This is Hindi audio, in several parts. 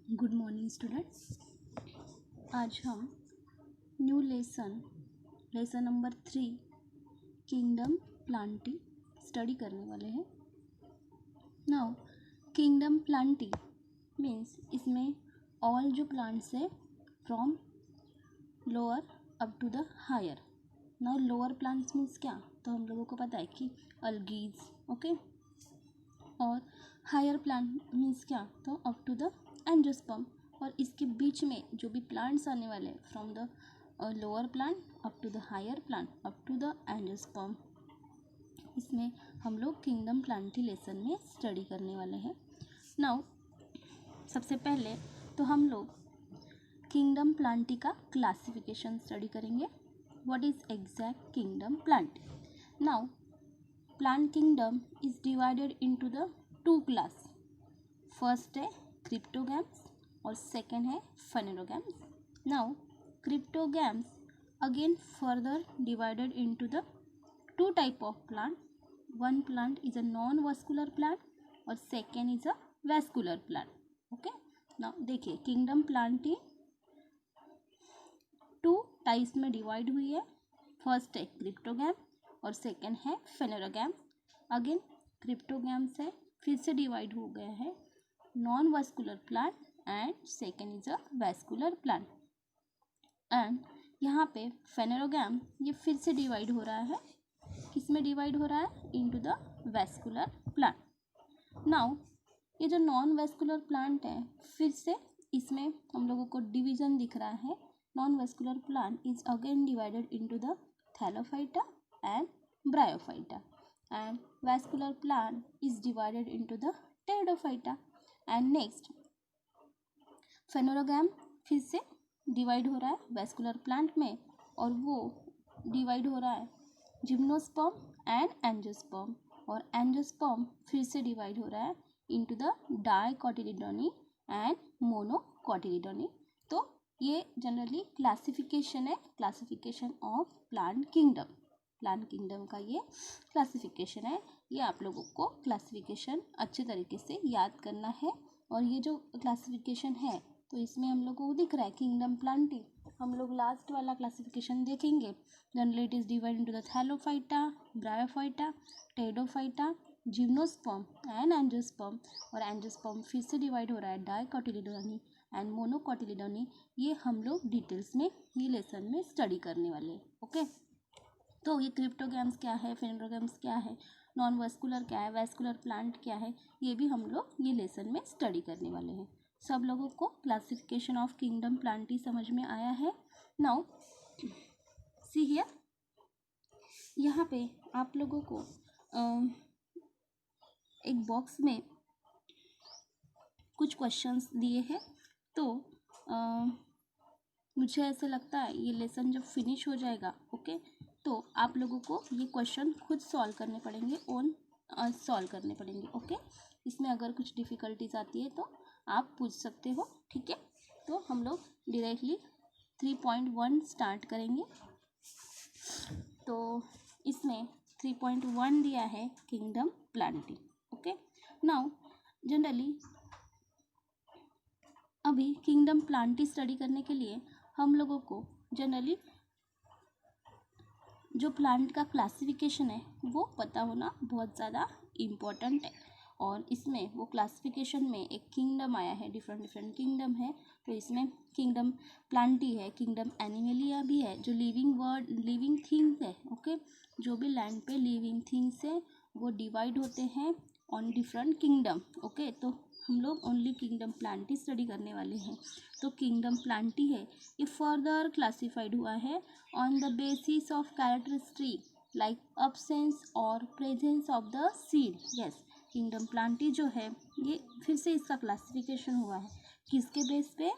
Good morning students. आज हम new lesson number 3 kingdom plantae study करने वाले हैं। नाउ किंगडम प्लांटी मीन्स इसमें ऑल जो प्लांट्स है from lower up to the higher. Now lower plants means क्या, तो हम लोगों को पता है कि अल्गीज, ओके। और हायर प्लांट मीन्स क्या, तो अप टू द एंजियोस्पर्म। और इसके बीच में जो भी प्लांट्स आने वाले हैं from the lower plant up to the higher plant up to the angiosperm, इसमें हम लोग किंगडम प्लांटी लेसन में स्टडी करने वाले हैं। नाउ सबसे पहले तो हम लोग किंगडम प्लांटी का क्लासिफिकेशन स्टडी करेंगे। What is exact kingdom plantae? Now plant kingdom is divided into the two class. First है क्रिप्टोगैम्स और सेकेंड है phanerogams. Now cryptogams again further divided into the two type of plant. One plant is a non vascular plant और second is a vascular plant, okay. Now देखिए किंगडम प्लांटी टू टाइप्स में डिवाइड हुई है। फर्स्ट है क्रिप्टोगैम और सेकेंड है फेनेरोगैम। अगेन क्रिप्टोगैम से फिर से डिवाइड हो गया है non vascular plant and second is a vascular plant. And यहाँ पे फेनेरोगैम ये फिर से डिवाइड हो रहा है, किस में डिवाइड हो रहा है, into the vascular plant. Now ये जो नॉन वैस्कुलर प्लांट है फिर से इसमें हम लोगों को डिवीजन दिख रहा है। Non vascular plant is again divided into the Thallophyta and bryophyta and vascular plant is divided into the pteridophyta। and next फेनोरोगैम फिर से डिवाइड हो रहा है वैस्कुलर प्लांट में और वो डिवाइड हो रहा है जिम्नोस्पर्म एंड एंजियोस्पर्म। और एंजियोस्पर्म फिर से डिवाइड हो रहा है इनटू द डाइकोटिलीडोनी एंड मोनोकोटिलीडोनी। तो ये जनरली क्लासिफिकेशन है, classification of plant kingdom. Plant kingdom का ये क्लासिफिकेशन है। ये आप लोगों को क्लासिफिकेशन अच्छे तरीके से याद करना है। और ये जो क्लासिफिकेशन है तो इसमें हम लोग को दिख रहा है किंगडम प्लांटी। हम लोग लास्ट वाला क्लासिफिकेशन देखेंगे। Generally it is divide into the Thallophyta, bryophyta, pteridophyta, gymnosperm and angiosperm. और एंजियोस्पर्म फिर से डिवाइड हो रहा है डाइकोटिलीडोनी एंड मोनोकोटिलीडोनी। ये हम लोग डिटेल्स में ये लेसन में स्टडी करने वाले हैं, ओके। तो ये क्रिप्टोगैम्स क्या है, फेनेरोगैम्स क्या है, नॉन वास्कुलर क्या है, वैस्कुलर प्लांट क्या है, ये भी हम लोग ये लेसन में स्टडी करने वाले हैं। सब लोगों को क्लासिफिकेशन ऑफ किंगडम प्लांटी समझ में आया है। नाउ सी हियर, यहाँ पे आप लोगों को एक बॉक्स में कुछ क्वेश्चंस दिए हैं। तो मुझे ऐसा लगता है ये लेसन जब फिनिश हो जाएगा, ओके, तो आप लोगों को ये क्वेश्चन खुद सॉल्व करने पड़ेंगे, ओन सॉल्व करने पड़ेंगे, ओके। इसमें अगर कुछ डिफ़िकल्टीज आती है तो आप पूछ सकते हो, ठीक है। तो हम लोग डायरेक्टली 3.1 स्टार्ट करेंगे। तो इसमें 3.1 दिया है kingdom Plantae, okay. Now generally अभी किंगडम प्लांटी स्टडी करने के लिए हम लोगों को जनरली जो प्लांट का क्लासिफिकेशन है वो पता होना बहुत ज़्यादा इम्पोर्टेंट है। और इसमें वो क्लासिफिकेशन में एक किंगडम आया है, डिफरेंट डिफरेंट किंगडम है। तो इसमें किंगडम प्लांटी है, किंगडम एनिमलिया भी है, जो लिविंग थिंग्स है, ओके। जो भी लैंड पे लिविंग थिंग्स है वो डिवाइड होते हैं ऑन डिफरेंट किंगडम, ओके। तो हम लोग ओनली किंगडम प्लांटी स्टडी करने वाले हैं। तो किंगडम प्लांटी है ये फर्दर क्लासिफाइड हुआ है on the basis of characteristic like absence और presence of the seed. Yes, kingdom Plantae जो है ये फिर से इसका क्लासिफिकेशन हुआ है किसके बेस पे,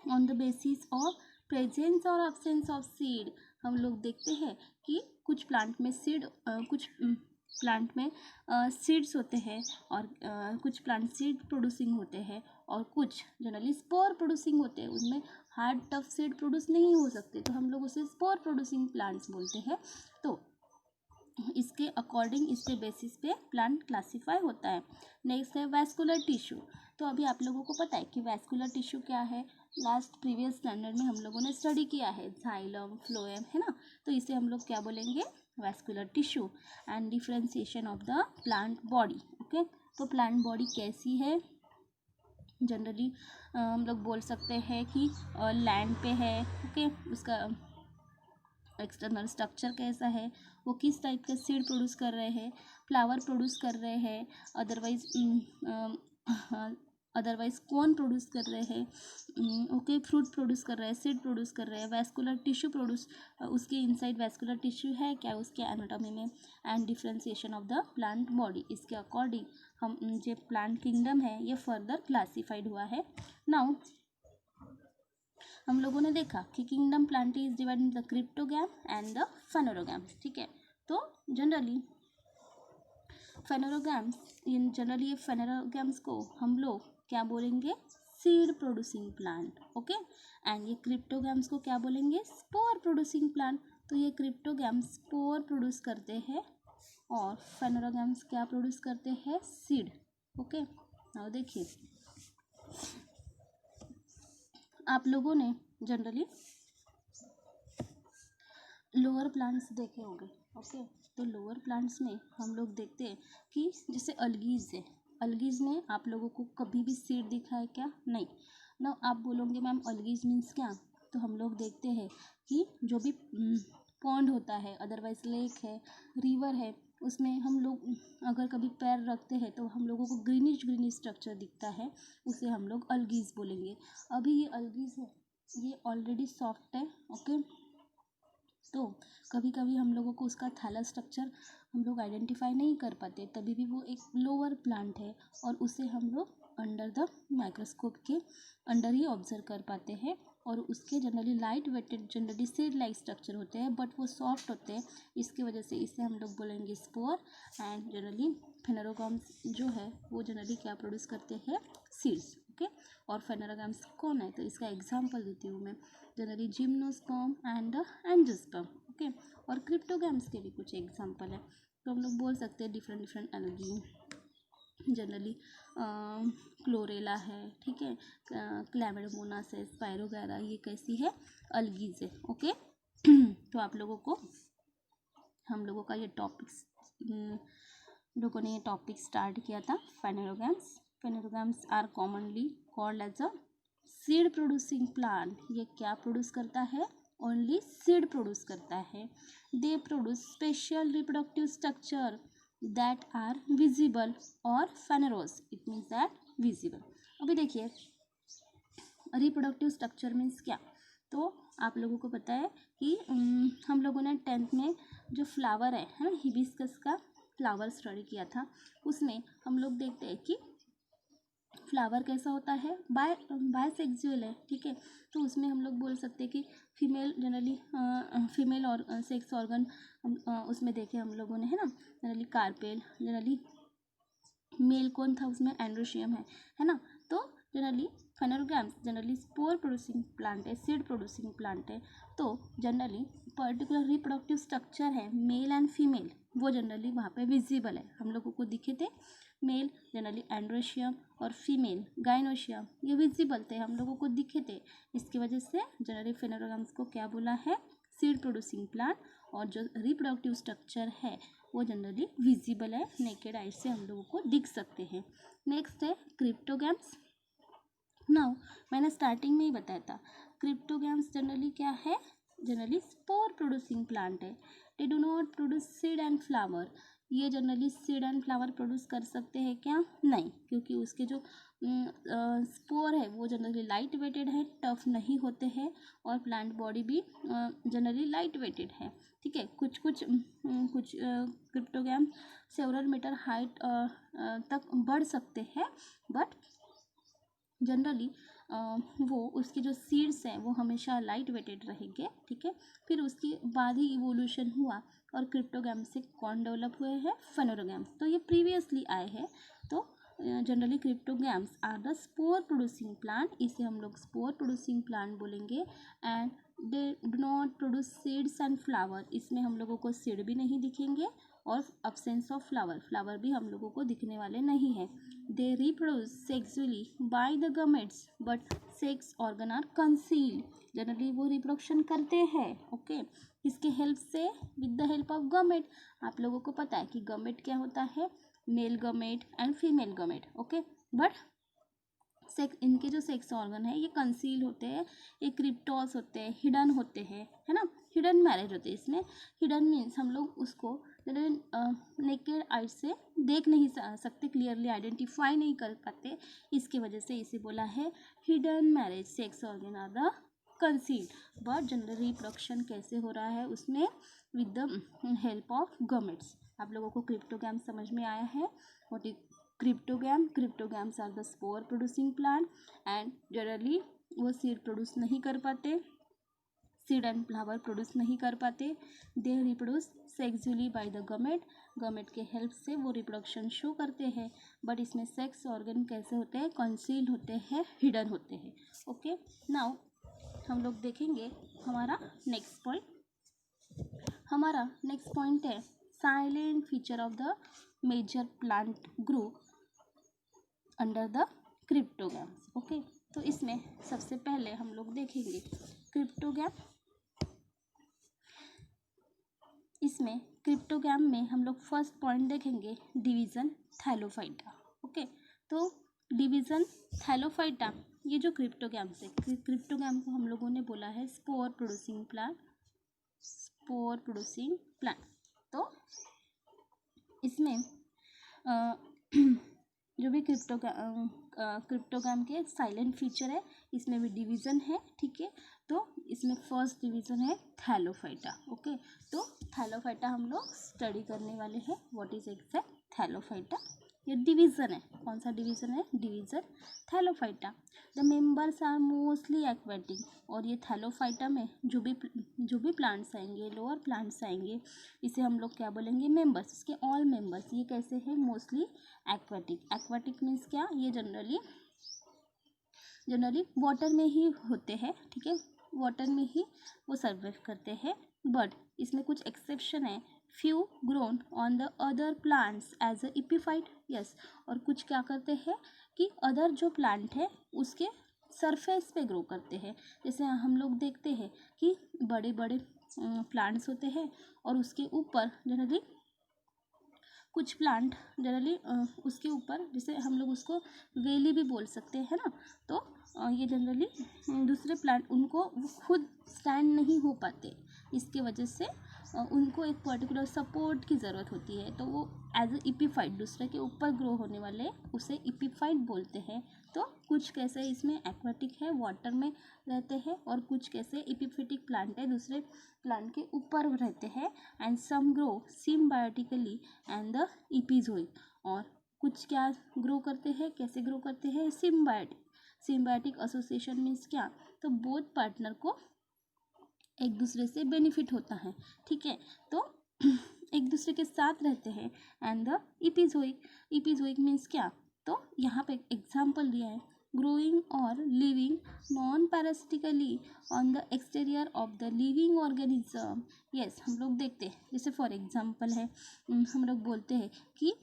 on the basis of presence और अब्सेंस ऑफ सीड। हम लोग देखते हैं कि कुछ प्लांट में कुछ प्लांट में सीड्स होते हैं और कुछ प्लांट सीड प्रोड्यूसिंग होते हैं और कुछ जनरली स्पोर प्रोड्यूसिंग होते हैं। उनमें हार्ड टफ सीड प्रोड्यूस नहीं हो सकते तो हम लोग उसे स्पोर प्रोड्यूसिंग प्लांट्स बोलते हैं। तो इसके अकॉर्डिंग, इसके बेसिस पे प्लांट क्लासीफाई होता है। नेक्स्ट है वैस्कुलर टिश्यू। तो अभी आप लोगों को पता है कि वैस्कुलर टिश्यू क्या है, लास्ट प्रीवियस स्टैंडर्ड में हम लोगों ने स्टडी किया है, जाइलम फ्लोएम, है ना। तो इसे हम लोग क्या बोलेंगे, vascular tissue. And differentiation of the plant body. Okay, तो प्लांट बॉडी कैसी है, जनरली हम लोग बोल सकते हैं कि लैंड पे है। ओके, उसका एक्सटर्नल स्ट्रक्चर कैसा है, वो किस टाइप के सीड प्रोड्यूस कर रहे हैं, फ्लावर प्रोड्यूस कर रहे हैं, अदरवाइज कौन प्रोड्यूस कर रहे हैं, ओके, फ्रूट प्रोड्यूस कर रहे हैं, सीड प्रोड्यूस कर रहे हैं, वैस्कुलर टिश्यू प्रोड्यूस, उसके इनसाइड वैस्कुलर टिश्यू है क्या उसके एनाटॉमी में, and differentiation of the plant body. इसके अकॉर्डिंग हम जो प्लांट किंगडम है ये फर्दर क्लासीफाइड हुआ है। नाउ हम लोगों ने देखा कि kingdom Plantae is divided in the cryptogam and the phanerogam. ठीक है, तो जनरली ये फेनोरोगैम्स को हम लोग क्या बोलेंगे, seed producing plant. Okay, and ये क्रिप्टोगैम्स को क्या बोलेंगे, स्पोर प्रोड्यूसिंग प्लांट। तो ये क्रिप्टोगैम्स स्पोर प्रोड्यूस करते हैं और फेनोरोगैम्स क्या प्रोड्यूस करते हैं, सीड। ओके, नाउ देखिए आप लोगों ने जनरली लोअर प्लांट्स देखे होंगे। ओके, तो लोअर प्लांट्स में हम लोग देखते हैं कि जैसे अलगीज है, अलगीज में आप लोगों को कभी भी सीड दिखा है क्या, नहीं ना। आप बोलोगे मैम अलगीज मीन्स क्या, तो हम लोग देखते हैं कि जो भी पॉन्ड होता है, अदरवाइज लेक है, रिवर है, उसमें हम लोग अगर कभी पैर रखते हैं तो हम लोगों को ग्रीनिश ग्रीनिश स्ट्रक्चर दिखता है, उसे हम लोग अलगीज बोलेंगे। अभी ये अलगीज है, ये ऑलरेडी सॉफ्ट है। ओके, तो कभी कभी हम लोगों को उसका थैला स्ट्रक्चर हम लोग आइडेंटिफाई नहीं कर पाते, तभी भी वो एक लोअर प्लांट है और उसे हम लोग अंडर द माइक्रोस्कोप के अंडर ही ऑब्जर्व कर पाते हैं। और उसके generally light weighted, generally seed like structure होते हैं, बट वो सॉफ्ट होते हैं, इसकी वजह से इसे हम लोग बोलेंगे स्पोर। एंड जनरली फेनोरोगैम्स जो है वो जनरली क्या प्रोड्यूस करते हैं, सीड्स। ओके, और फेनोरोगैम्स कौन है, तो इसका एग्जाम्पल देती हूँ मैं, generally gymnosperm and angiosperm. Okay, और क्रिप्टोगैम्स के भी कुछ एग्जाम्पल है, तो हम लोग बोल सकते हैं different different algae, generally chlorella है, ठीक है, क्लैमिडोमोनास है, स्पाइरोगैरा, ये कैसी है, अलगीज है। ओके, तो आप लोगों को हम लोगों का ये टॉपिक्स, लोगों ने ये टॉपिक स्टार्ट किया था phanerogams. Phanerogams are commonly called as a seed producing plant. ये क्या प्रोड्यूस करता है, ओनली सीड प्रोड्यूस करता है। They produce special reproductive structure that are visible और phaneros, it means that visible. अभी देखिए रिप्रोडक्टिव स्ट्रक्चर मीन्स क्या, तो आप लोगों को पता है कि हम लोगों ने 10th में जो फ्लावर है ना, हिबिस्कस का फ्लावर स्टडी किया था, उसमें हम लोग देखते हैं कि फ्लावर कैसा होता है, बायसेक्सुअल है। ठीक है, तो उसमें हम लोग बोल सकते हैं कि फीमेल, जनरली फीमेल और सेक्स ऑर्गन उसमें देखे हम लोगों ने, है ना, जनरली कार्पेल, जनरली मेल कौन था उसमें, एंड्रोशियम है ना। तो generally phanerogams generally spore producing plant है, सीड प्रोड्यूसिंग प्लांट है। तो जनरली पर्टिकुलर रिप्रोडक्टिव स्ट्रक्चर है मेल एंड फीमेल, वो जनरली वहाँ पे विजिबल है, हम लोगों को दिखे थे। मेल जनरली एंड्रोशियम और फीमेल गाइनोशियम, ये विजिबल थे, हम लोगों को दिखे थे। इसकी वजह से जनरली फेनोरोगैम्स को क्या बोला है, सीड प्रोड्यूसिंग प्लांट। और जो रिप्रोडक्टिव स्ट्रक्चर है वो जनरली विजिबल है, नेकेड आई से हम लोगों को दिख सकते हैं। नेक्स्ट है क्रिप्टोगैम्स। नाउ मैंने स्टार्टिंग में ही बताया था, क्रिप्टोगैम्स जनरली क्या है, जनरली स्पोर प्रोड्यूसिंग प्लांट है। They do not produce seed and flower. ये generally seed and flower produce कर सकते हैं क्या, नहीं, क्योंकि उसके जो स्पोर है वो जनरली लाइट वेटेड है, टफ नहीं होते हैं, और प्लांट बॉडी भी जनरली लाइट वेटेड है। ठीक है, कुछ क्रिप्टोगैम सेवरल मीटर हाइट तक बढ़ सकते हैं, बट जनरली वो उसकी जो सीड्स हैं वो हमेशा लाइट वेटेड रहेंगे। ठीक है, फिर उसके बाद ही इवोल्यूशन हुआ और क्रिप्टोगैम से कौन डेवलप हुए हैं, फेनोरोगैम्स, तो ये प्रीवियसली आए हैं। तो generally cryptogams are the spore producing plant, इसे हम लोग स्पोर प्रोड्यूसिंग प्लांट बोलेंगे। And they do not produce seeds and flower, इसमें हम लोगों को सीड भी नहीं दिखेंगे और absence of flower, फ्लावर भी हम लोगों को दिखने वाले नहीं है. They reproduce sexually by the gametes but sex organ are concealed. Generally वो रिप्रोडक्शन करते हैं. ओके, किसके हेल्प से? With the help of gamete. आप लोगों को पता है कि गमेट क्या होता है? Male gamete and female gamete. Okay, but इनके जो सेक्स ऑर्गन है ये कंसील होते हैं, ये क्रिप्टोस होते हैं, हिडन होते हैं, है ना. हिडन मैरिज होते हैं इसमें. हिडन मीन्स हम लोग उसको नेकेड आई से देख नहीं सकते, क्लियरली आइडेंटिफाई नहीं कर पाते. इसके वजह से इसे बोला है hidden marriage. Sex organ are the concealed. But general reproduction कैसे हो रहा है उसमें? With the help of gametes. आप लोगों को क्रिप्टोगैम समझ में आया है? What is cryptogam? Cryptogams are the spore producing plant and generally वो सीड प्रोड्यूस नहीं कर पाते, सीड एंड फ्लावर प्रोड्यूस नहीं कर पाते. They reproduce sexually by the gamete. Gamete के हेल्प से वो रिप्रोडक्शन शो करते हैं. बट इसमें सेक्स ऑर्गन कैसे होते हैं? कंसील्ड होते हैं, हिडन होते हैं. ओके, नाउ हम लोग देखेंगे हमारा नेक्स्ट पॉइंट. हमारा नेक्स्ट पॉइंट है silent feature of the major plant group under the cryptogams. Okay, तो इसमें सबसे पहले हम लोग देखेंगे क्रिप्टोगैम. इसमें क्रिप्टोगैम में हम लोग फर्स्ट पॉइंट देखेंगे डिवीज़न थैलोफाइटा. ओके, तो डिवीज़न थैलोफाइटा ये जो क्रिप्टोगैम्स है, क्रिप्टोगैम को हम लोगों ने बोला है spore producing plant. Spore producing plant. तो इसमें जो भी क्रिप्टोगैम के साइलेंट फीचर है इसमें भी डिवीज़न है. ठीक है, तो इसमें फर्स्ट डिवीज़न है थैलोफाइटा. ओके, तो थैलोफाइटा हम लोग स्टडी करने वाले हैं. What is exact Thallophyta? ये डिवीज़न है. कौन सा डिवीज़न है? Division Thallophyta. The members are mostly aquatic. और ये थैलोफाइटा में जो भी प्लांट्स आएंगे, लोअर प्लांट्स आएंगे, इसे हम लोग क्या बोलेंगे? मेंबर्स. इसके ऑल मेंबर्स ये कैसे हैं? Mostly aquatic. एक्वेटिक मीन्स क्या? ये जनरली वाटर में ही होते हैं. ठीक है, वाटर में ही वो सर्वाइव करते हैं. बट इसमें कुछ एक्सेप्शन है. Few grown on the other plants as a epiphyte. Yes, और कुछ क्या करते हैं कि अदर जो प्लांट है उसके सरफेस पे ग्रो करते हैं. जैसे हम लोग देखते हैं कि बड़े बड़े प्लांट्स होते हैं और उसके ऊपर जनरली कुछ प्लांट जनरली उसके ऊपर, जैसे हम लोग उसको वेली भी बोल सकते हैं ना. तो ये जनरली दूसरे प्लांट उनको खुद स्टैंड नहीं हो पाते. इसके वजह से उनको एक पर्टिकुलर सपोर्ट की ज़रूरत होती है. तो वो एज ए इपिफाइट, दूसरे के ऊपर ग्रो होने वाले उसे इपिफाइट बोलते हैं. तो कुछ कैसे इसमें एक्वाटिक है, वाटर में रहते हैं, और कुछ कैसे इपिफिटिक प्लांट है, दूसरे प्लांट के ऊपर रहते हैं. And some grow symbiotically and the epizoic. और कुछ क्या ग्रो करते हैं, कैसे ग्रो करते हैं? सिम्बायोटिक. सिम्बायोटिक एसोसिएशन मीन्स क्या? तो बोथ पार्टनर को एक दूसरे से बेनिफिट होता है. ठीक है, तो एक दूसरे के साथ रहते हैं. And the epizoic. Epizoic means क्या? तो यहाँ पे एग्जाम्पल दिया है ग्रोइंग और living non parasitically on the exterior of the living organism. Yes, हम लोग देखते हैं, जैसे फॉर एग्जाम्पल है, हम लोग बोलते हैं कि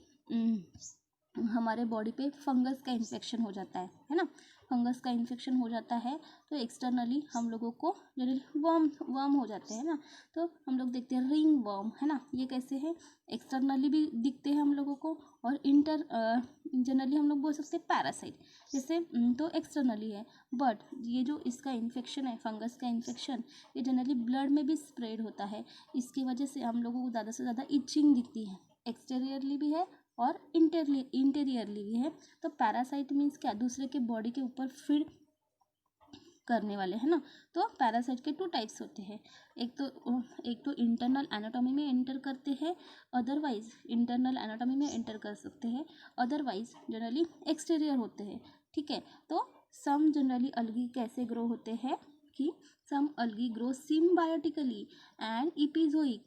हमारे बॉडी पे फंगस का इन्फेक्शन हो जाता है ना. फंगस का इन्फेक्शन हो जाता है तो एक्सटर्नली हम लोगों को जनरली वर्म हो जाते हैं ना. तो हम लोग देखते हैं रिंग वर्म, है ना. ये कैसे है? एक्सटर्नली भी दिखते हैं हम लोगों को, और जनरली हम लोग बोल सकते हैं पैरासाइट. जैसे तो एक्सटर्नली है, बट ये जो इसका इन्फेक्शन है, फंगस का इन्फेक्शन, ये जनरली ब्लड में भी स्प्रेड होता है. इसकी वजह से हम लोगों को ज़्यादा से ज़्यादा इचिंग दिखती है. एक्सटीरियरली भी है और इंटीरियरली भी है. तो पैरासाइट मीन्स क्या? दूसरे के बॉडी के ऊपर फीड करने वाले, है ना. तो पैरासाइट के 2 टाइप्स होते हैं. एक तो इंटरनल एनाटॉमी में एंटर करते हैं, अदरवाइज इंटरनल एनाटॉमी में एंटर कर सकते हैं, अदरवाइज जनरली एक्सटीरियर होते हैं. ठीक है, तो सम जनरली अलगी कैसे ग्रो होते हैं कि सम अलगी ग्रो सिम्बायोटिकली एंड इपिजोइक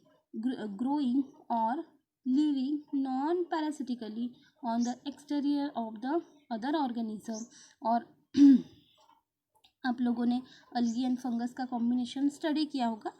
ग्रोइंग और living non-parasitically on the exterior of the other organism. और आप लोगों ने अलगी एंड फंगस का कॉम्बिनेशन स्टडी किया होगा,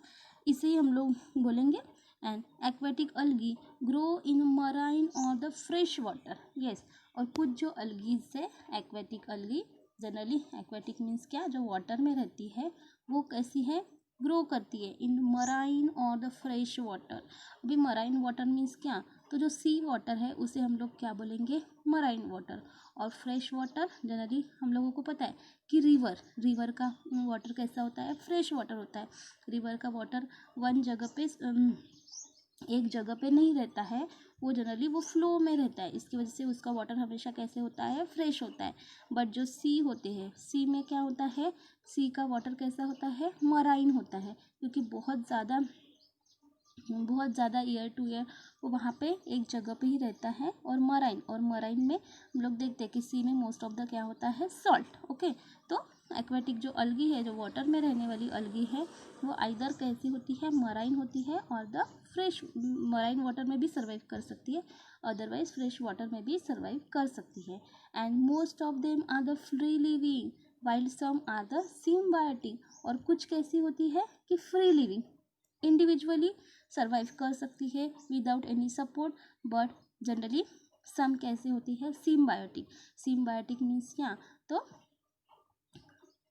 इसे ही हम लोग बोलेंगे and aquatic algae grow in marine और द फ्रेश वाटर। यस, और कुछ जो अलगीज है aquatic algae, generally aquatic means क्या, जो वाटर में रहती है, वो कैसी है, ग्रो करती है इन मराइन और द फ्रेश वाटर। अभी मराइन वाटर मीन्स क्या, तो जो सी वाटर है उसे हम लोग क्या बोलेंगे, मराइन वाटर। और फ्रेश वाटर जनरली हम लोगों को पता है कि रिवर का वाटर कैसा होता है, फ्रेश वाटर होता है। रिवर का वाटर वन जगह पे एक जगह पे नहीं रहता है, वो जनरली वो फ्लो में रहता है, इसकी वजह से उसका वाटर हमेशा कैसे होता है, फ्रेश होता है। बट जो सी होते हैं, सी में क्या होता है, सी का वाटर कैसा होता है, मराइन होता है, क्योंकि बहुत ज़्यादा ईयर टू ईयर वो वहाँ पे एक जगह पे ही रहता है। और मराइन में हम लोग देखते हैं कि सी में मोस्ट ऑफ द क्या होता है, सॉल्ट। ओके, तो एक्वेटिक जो अलगी है, जो वाटर में रहने वाली अलगी है, वो आइदर कैसी होती है, मराइन होती है, और द फ्रेश मराइन वाटर में भी सर्वाइव कर सकती है, अदरवाइज फ्रेश वाटर में भी सर्वाइव कर सकती है। And most of them are the free living wild some are the symbiotic. और कुछ कैसी होती है कि फ्री लिविंग, इंडिविजुअली सर्वाइव कर सकती है without any support, but generally some कैसे होती है, सिम्बायोटिक मीन्स क्या, तो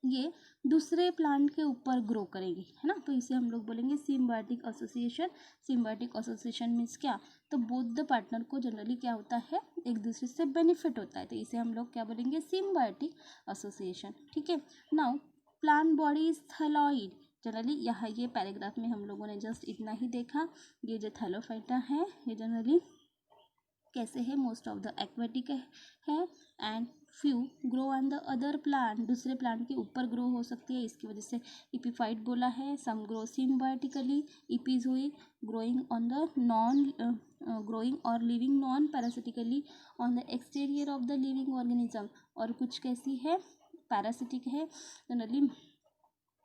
ये दूसरे प्लांट के ऊपर ग्रो करेंगी, है ना, तो इसे हम लोग बोलेंगे symbiotic association. Symbiotic association means क्या, तो बोथ द पार्टनर को जनरली क्या होता है, एक दूसरे से बेनिफिट होता है, तो इसे हम लोग क्या बोलेंगे, सिम्बायोटिक एसोसिएशन। ठीक है, now plant body is thalloid. Generally यहाँ ये पैराग्राफ में हम लोगों ने जस्ट इतना ही देखा। ये जो थैलोफाइटा है, ये जनरली कैसे है, मोस्ट ऑफ द एक्वेटिक है and few grow on the other plant, दूसरे प्लांट के ऊपर ग्रो हो सकती है, इसकी वजह से इपीफाइट बोला है। सम ग्रो सिम्बायोटिकली, इपीज हुई growing on the non growing और living non parasitically on the exterior of the living organism. और कुछ कैसी है, पैरासिटिक है, जनरली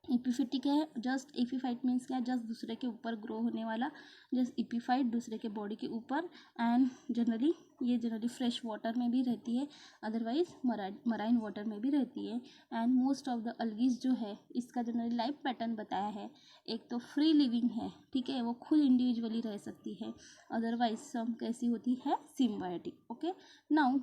इपीफिटिक है। जस्ट इपीफाइट मीन्स क्या, जस्ट दूसरे के ऊपर ग्रो होने वाला, जस्ट इपीफाइट दूसरे के बॉडी के ऊपर। एंड जनरली फ्रेश वाटर में भी रहती है, अदरवाइज मराइन वाटर में भी रहती है। एंड मोस्ट ऑफ द अलगीज जो है, इसका जनरली लाइफ पैटर्न बताया है, एक तो फ्री लिविंग है, ठीक है, वो खुद इंडिविजुअली रह सकती है, अदरवाइज सम कैसी होती है, symbiotic. Okay, now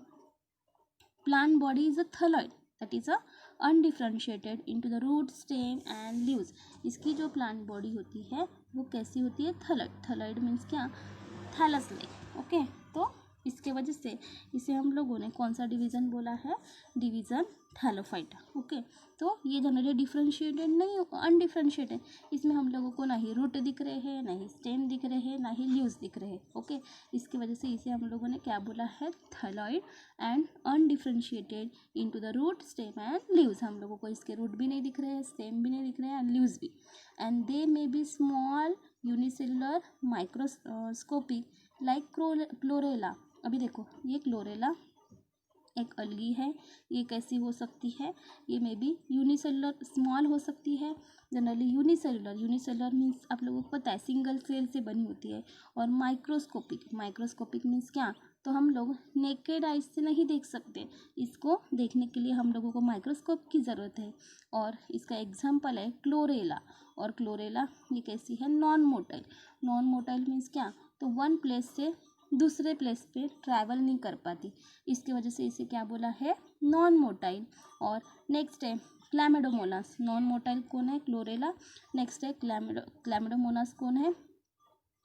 plant body is a thalloid, that is a undifferentiated into the root, stem and leaves। इसकी जो plant body होती है वो कैसी होती है, thalloid मीन्स क्या, थैलस लाइक। ओके, तो इसके वजह से इसे हम लोगों ने कौन सा डिवीज़न बोला है, डिवीज़न थैलोफाइटा। ओके, तो ये जनरली डिफ्रेंशिएटेड नहीं, अनडिफ्रेंशिएटेड, इसमें हम लोगों को ना ही रूट दिख रहे हैं, ना ही स्टेम दिख रहे हैं, ना ही लीव्स दिख रहे हैं। ओके, इसकी वजह से इसे हम लोगों ने क्या बोला है, thalloid and undifferentiated into the root, stem and leaves. हम लोगों को इसके रूट भी नहीं दिख रहे हैं, स्टेम भी नहीं दिख रहे हैं, एंड लीव्स भी। And they may be small unicellular microscopic like chlorella. अभी देखो, ये क्लोरेला एक अलगी है, ये कैसी हो सकती है, ये मे बी यूनिसेलुलर स्मॉल हो सकती है, जनरली यूनिसेलुलर मीन्स आप लोगों को पता है सिंगल सेल से बनी होती है। और माइक्रोस्कोपिक मीन्स क्या, तो हम लोग नेकेड आइज से नहीं देख सकते, इसको देखने के लिए हम लोगों को माइक्रोस्कोप की ज़रूरत है। और इसका एग्जाम्पल है क्लोरेला। और क्लोरेला ये कैसी है, नॉन मोटाइल मीन्स क्या, तो वन प्लेस से दूसरे प्लेस पे ट्रैवल नहीं कर पाती, इसकी वजह से इसे क्या बोला है, नॉन मोटाइल। और नेक्स्ट है क्लैमिडोमोनास। नॉन मोटाइल कौन है, क्लोरेला। नेक्स्ट है क्लैमिडोमोनास कौन है,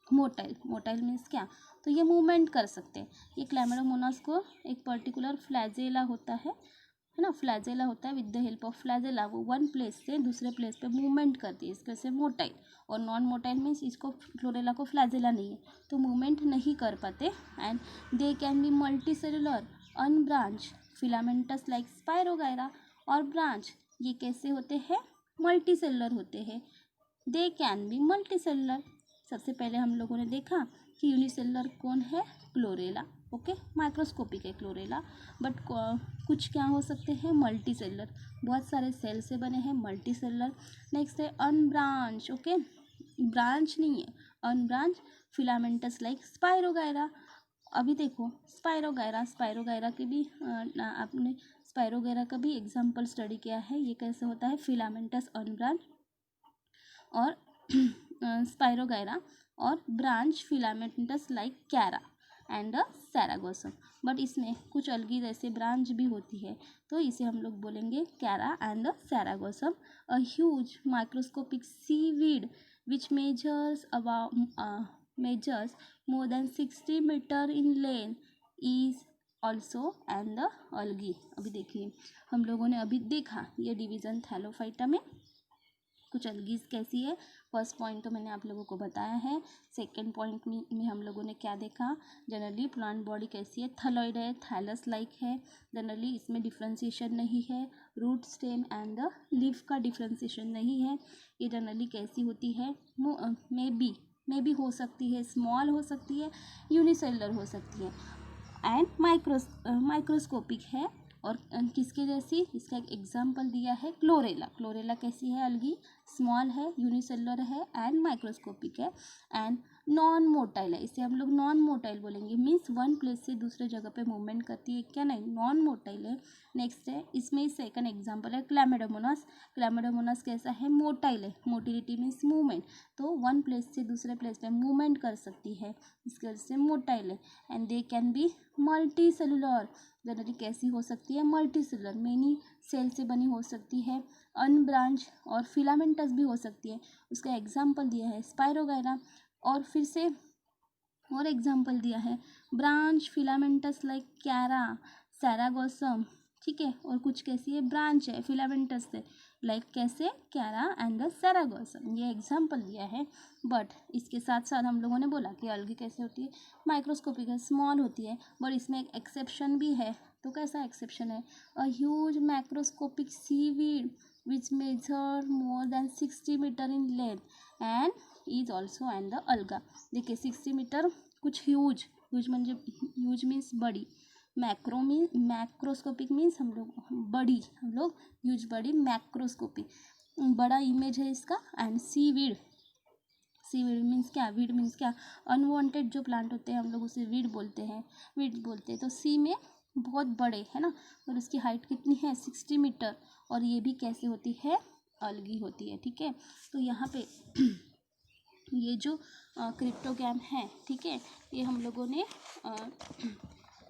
मोटाइल मीन्स क्या, तो ये मूवमेंट कर सकते हैं। ये क्लैमिडोमोनास को एक पर्टिकुलर फ्लैजेला होता है ना, फ्लैजेला होता है, with the help of flagella वो वन प्लेस से दूसरे प्लेस पे मूवमेंट करती है, इसके से मोटाइल। और नॉन मोटाइल मीन्स इसको क्लोरेला को फ्लैजेला नहीं है, तो मूवमेंट नहीं कर पाते। And they can be multi cellular unbranch filamentous like spirogyra. और ब्रांच ये कैसे होते हैं, मल्टी सेलुलर होते हैं, they can be multi cellular. सबसे पहले हम लोगों ने देखा कि यूनिसेलुलर कौन है, क्लोरेला। ओके, माइक्रोस्कोपिक है क्लोरेला, बट कुछ क्या हो सकते हैं, मल्टी सेलुलर, बहुत सारे सेल से बने हैं, मल्टी सेलुलर। नेक्स्ट है अनब्रांच। ओके, ब्रांच नहीं है, अनब्रांच फिलामेंटस लाइक स्पायरोगायरा। अभी देखो स्पायरोगायरा के भी आपने स्पायरोगायरा का भी एग्जाम्पल स्टडी किया है, ये कैसे होता है, फिलामेंटस अनब्रांच। और स्पायरोगायरा और branch filamentous like Chara and Sargassum. But इसमें कुछ अलगी जैसे ब्रांच भी होती है, तो इसे हम लोग बोलेंगे Chara and Sargassum. A huge microscopic seaweed which measures more than 60 metre in length is also and the algae. अभी देखिए हम लोगों ने अभी देखा ये डिवीज़न थैलोफाइटा में कुछ अलगीज कैसी है। फर्स्ट पॉइंट तो मैंने आप लोगों को बताया है। सेकंड पॉइंट में हम लोगों ने क्या देखा, जनरली प्लांट बॉडी कैसी है, थैलॉइड है, थैलस लाइक है, जनरली इसमें डिफ्रेंसिएशन नहीं है, root stem and the leaf का डिफ्रेंसिएशन नहीं है। ये जनरली कैसी होती है, मे बी हो सकती है, स्मॉल हो सकती है, यूनिसेलुलर हो सकती है एंड माइक्रोस्कोपिक है। और किसके जैसी, इसका एक एग्जाम्पल दिया है क्लोरेला। क्लोरेला कैसी है, अलगी स्मॉल है, यूनिसेलुलर है एंड माइक्रोस्कोपिक है एंड नॉन मोटाइल है। इसे हम लोग नॉन मोटाइल बोलेंगे, मीन्स वन प्लेस से दूसरे जगह पे मूवमेंट करती है, क्या नहीं, नॉन मोटाइल है। नेक्स्ट है, इसमें सेकंड एग्जाम्पल है क्लैमिडोमोनास। क्लैमिडोमोनास कैसा है, मोटाइल है, मोटिलिटी मीन्स मूवमेंट, तो वन प्लेस से दूसरे प्लेस पे मूवमेंट कर सकती है, इसके वजह से मोटाइल है। And they can be multi cellular, generally कैसी हो सकती है, मल्टी सेलुलर, मेनी सेल से बनी हो सकती है, अनब्रांच और फिलामेंटस भी हो सकती है। उसका एग्जाम्पल दिया है स्पाइरोगाइरा। और फिर से और एग्जाम्पल दिया है ब्रांच फिलामेंटस लाइक कैरा, सैरागोसम, ठीक है। और कुछ कैसी है, ब्रांच है फिलामेंटस से, लाइक कैसे, कैरा एंड द सैरागोसम, ये एग्जाम्पल दिया है। बट इसके साथ साथ हम लोगों ने बोला कि अलगी कैसे होती है, माइक्रोस्कोपिक है, स्मॉल होती है। बट इसमें एक एक्सेप्शन भी है, तो कैसा एक्सेप्शन है, a huge macroscopic seaweed which major more than 60 metre in length and is also and the alga. देखिए 60 मीटर कुछ ह्यूज, ह्यूज म्हणजे ह्यूज मीन्स बड़ी, मैक्रोस्कोपिक मीन्स हम लोग बड़ी, हम लोग ह्यूज बड़ी, मैक्रोस्कोपिक बड़ा इमेज है इसका। एंड सीवीड, सीवीड मीन्स क्या, वीड मीन्स क्या, अनवांटेड जो प्लांट होते हैं हम लोग उसे वीड बोलते हैं, वीड बोलते हैं। तो सी में बहुत बड़े है ना, और उसकी हाइट कितनी है, 60 मीटर, और ये भी कैसे होती है, अलगी होती है, ठीक है। तो यहाँ पे ये जो क्रिप्टोगैम है, ठीक है, ये हम लोगों ने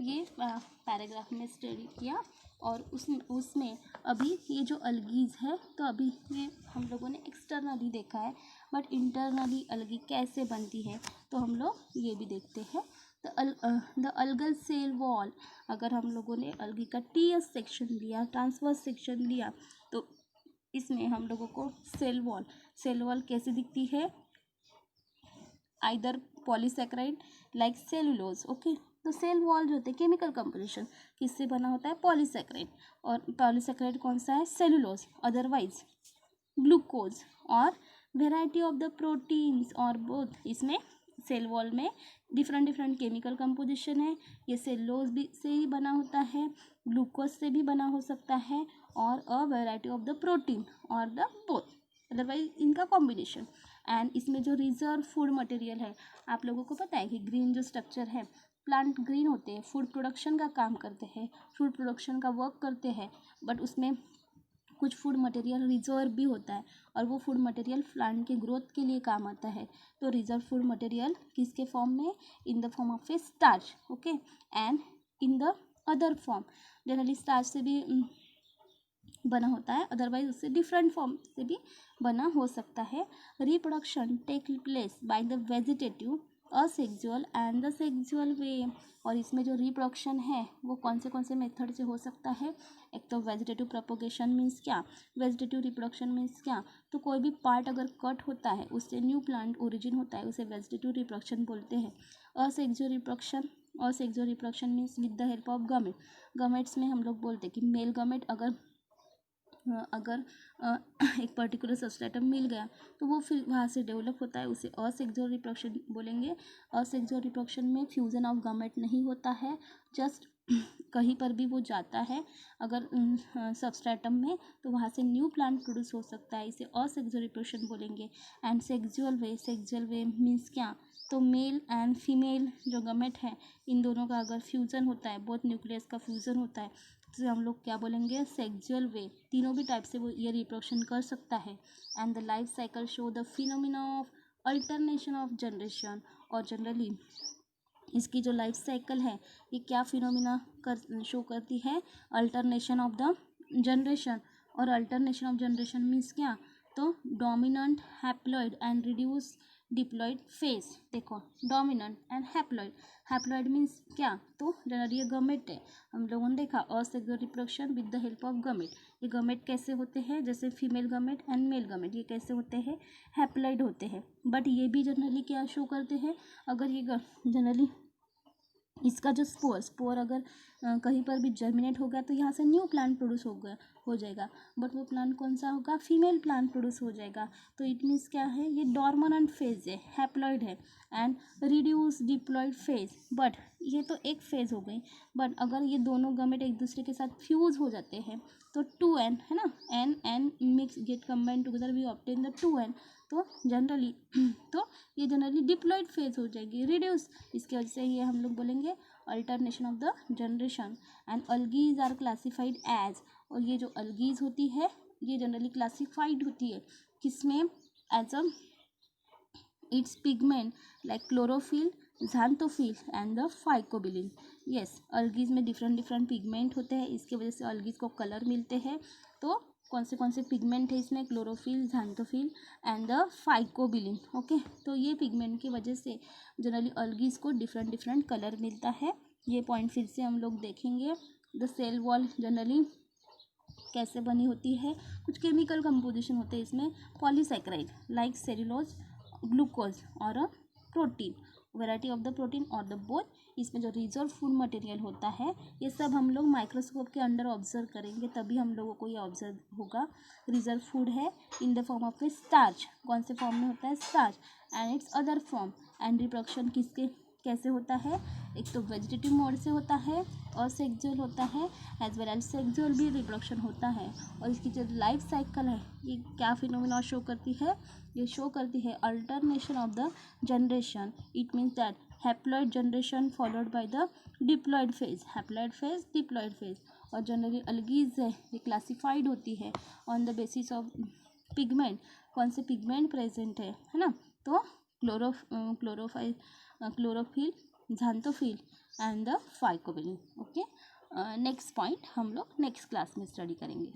ये पैराग्राफ में स्टडी किया। और उसमें अभी ये जो अलगीज है, तो अभी ये हम लोगों ने एक्सटर्नली देखा है, बट इंटरनली अलगी कैसे बनती है तो हम लोग ये भी देखते हैं। द अलगल सेल वॉल, अगर हम लोगों ने अलगी का टीएस सेक्शन लिया, ट्रांसवर्स सेक्शन लिया, तो इसमें हम लोगों को सेल वॉल कैसे दिखती है, either polysaccharide like cellulose, okay. तो सेल वॉल जो होते हैं केमिकल कंपोजिशन किससे बना होता है, पॉलीसेकेराइड, और पॉलीसेकेराइड कौन सा है, सेलुलोज, अदरवाइज ग्लूकोज, और वेराइटी ऑफ द प्रोटीन्स और बोथ। इसमें सेल वॉल में डिफरेंट केमिकल कंपोजिशन है, ये सेलुलोज भी से ही बना होता है, ग्लूकोज से भी बना हो सकता है, और a variety of the protein और द बोथ, अदरवाइज इनका कॉम्बिनेशन। एंड इसमें जो रिजर्व फूड मटेरियल है, आप लोगों को पता है कि ग्रीन जो स्ट्रक्चर है, प्लांट ग्रीन होते हैं, फूड प्रोडक्शन का काम करते हैं, फूड प्रोडक्शन का वर्क करते हैं, बट उसमें कुछ फूड मटेरियल रिजर्व भी होता है, और वो फूड मटेरियल प्लांट के ग्रोथ के लिए काम आता है। तो रिजर्व फूड मटेरियल किसके फॉर्म में, in the form of A starch, okay, and in the other form, generally starch से भी बना होता है, अदरवाइज उससे डिफरेंट फॉर्म से भी बना हो सकता है। Reproduction take place by the vegetative, asexual and the sexual way. और इसमें जो रिप्रोडक्शन है वो कौन से मेथड से हो सकता है, एक तो वेजिटेटिव प्रोपोगेशन मीन्स क्या, वेजिटेटिव रिप्रोडक्शन मीन्स क्या, तो कोई भी पार्ट अगर कट होता है उससे न्यू प्लांट ओरिजिन होता है, उसे वेजिटेटिव रिप्रोडक्शन बोलते हैं। Asexual reproduction means with the help of gamete, gametes में हम लोग बोलते हैं कि मेल गमेट अगर एक पर्टिकुलर सबस्ट्रेटम मिल गया तो वो फिर वहाँ से डेवलप होता है, उसे असेक्सुअल रिप्रोडक्शन बोलेंगे। असेक्सुअल रिप्रोडक्शन में फ्यूज़न ऑफ गमेट नहीं होता है, जस्ट कहीं पर भी वो जाता है अगर सबस्ट्रेटम में, तो वहाँ से न्यू प्लांट प्रोड्यूस हो सकता है, इसे असेक्सुअल रिप्रोडक्शन बोलेंगे। एंड सेक्सुअल वे मीन्स क्या, तो मेल एंड फीमेल जो गमेट है इन दोनों का अगर फ्यूज़न होता है, बहुत न्यूक्लियस का फ्यूज़न होता है, तो हम लोग क्या बोलेंगे, सेक्सुअल वे। तीनों भी टाइप से वो ये रिप्रोडक्शन कर सकता है। And the life cycle show the phenomena of alternation of generation. और जनरली इसकी जो लाइफ साइकिल है ये क्या फिनोमिना शो करती है, अल्टरनेशन ऑफ द जनरेशन। और अल्टरनेशन ऑफ जनरेशन मीन्स क्या, तो dominant haploid and reduce diploid phase. देखो dominant and haploid, haploid means क्या, तो जनरली ये गमेट है, हम लोगों ने देखा asexual reproduction with the help of gamete. ये गमेट कैसे होते हैं, जैसे female gamete and male gamete, ये कैसे होते हैं, हैप्लॉइड होते हैं। बट ये भी जनरली क्या शो करते हैं, अगर ये जनरली इसका जो स्पोर अगर कहीं पर भी जर्मिनेट हो गया तो यहाँ से न्यू प्लांट प्रोड्यूस हो जाएगा। बट वो प्लांट कौन सा होगा, फीमेल प्लांट प्रोड्यूस हो जाएगा। तो इट मीन्स क्या है, ये डॉर्मनेंट फेज है, हैप्लॉइड है and reduce diploid phase. But ये तो एक फेज हो गई, बट अगर ये दोनों गमेट एक दूसरे के साथ फ्यूज हो जाते हैं तो 2n है ना, n mix get combined together we obtain the 2n। तो जनरली तो ये जनरली डिप्लॉइड फेज हो जाएगी, रिड्यूस। इसके वजह से ये हम लोग बोलेंगे alternation of the generation. And algaes are classified as, और ये जो अलगीज होती है ये जनरली क्लासिफाइड होती है किसमें, as a its pigment like chlorophyll, xanthophyll and the phycobilin. Yes, algaes में डिफरेंट पिगमेंट होते हैं, इसके वजह से अलगीज को कलर मिलते हैं। तो कौन से पिगमेंट है इसमें, chlorophyll, xanthophyll and the phycobilin. Okay, तो ये पिगमेंट की वजह से जनरली अलगीज को डिफरेंट कलर मिलता है। ये पॉइंट फिर से हम लोग देखेंगे। द सेल वॉल जनरली कैसे बनी होती है, कुछ केमिकल कंपोजिशन होते हैं इसमें, पॉलीसैकेराइड लाइक सेल्यूलोज, ग्लूकोज और protein, variety of the protein और द बोथ। इसमें जो रिजर्व फूड मटेरियल होता है ये सब हम लोग माइक्रोस्कोप के अंडर ऑब्जर्व करेंगे, तभी हम लोगों को ये ऑब्जर्व होगा। रिजर्व फूड है in the form of A starch, कौन से फॉर्म में होता है, starch and it's other form. And reproduction किसके कैसे होता है, एक तो वेजिटेटिव मोड से होता है और सेक्सुअल होता है, एज वेल एज सेक्सुअल भी रिप्रोडक्शन होता है। और इसकी जो लाइफ साइकिल है ये क्या फिनोमिना शो करती है, ये शो करती है alternation of the generation. It means that haploid generation followed by the diploid phase, haploid phase, diploid phase. और जनरली अलगीज है ये क्लासिफाइड होती है on the basis of pigment, कौन से पिगमेंट प्रेजेंट है ना, तो chlorophyll, xanthophyll and the phycobilin. Okay, next point हम लोग नेक्स्ट क्लास में स्टडी करेंगे।